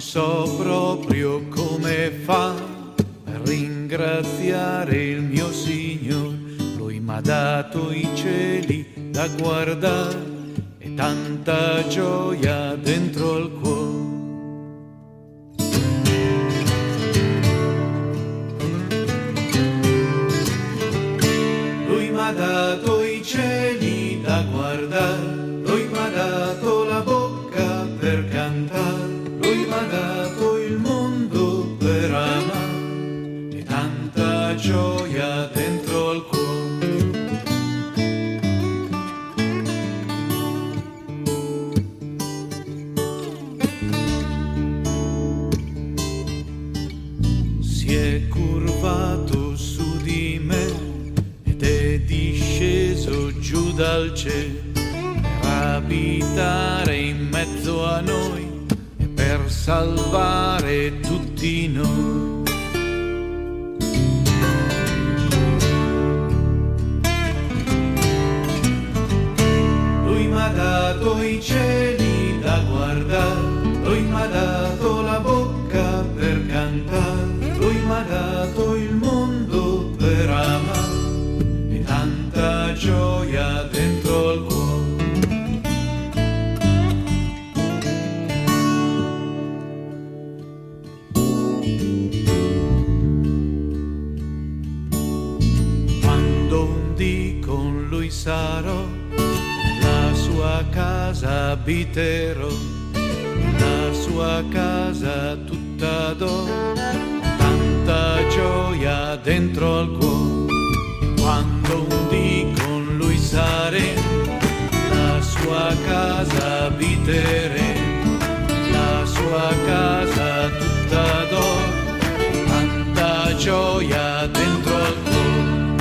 so proprio come fa a ringraziare il mio Signore. Lui m'ha dato i cieli da guardare e tanta gioia dentro al cuore. Lui m'ha dato i cieli da guardare, lui m'ha dato la bocca per cantare, lui m'ha dato il mondo per amare e tanta gioia dentro al cuore. Si è curvato su di me ed è disceso giù dal cielo per abitare in mezzo a noi e per salvare tutti noi. Lui m'ha dato i cieli da guardare, lui m'ha dato la bocca per cantare, lui m'ha dato il mondo per amare e tanta gioia dentro al cuore. Quando un dì con lui sarò, la sua casa abiterò, la sua casa tutta d'oro, tanta gioia dentro al cuore. Quando un dì con lui saremo, la sua casa abiteremo, la sua casa tutta d'oro, tanta gioia dentro al cuore.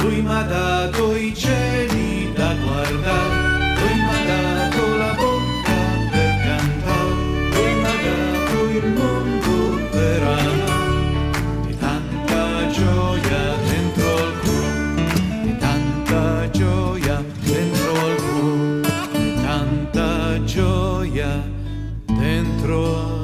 Lui m'ha dato i cieli da guardare, lui m'ha dato la bocca per cantare, lui m'ha dato il mondo per amare e tanta gioia dentro al cuore, e tanta gioia dentro al cuore, e tanta gioia dentro al cuore.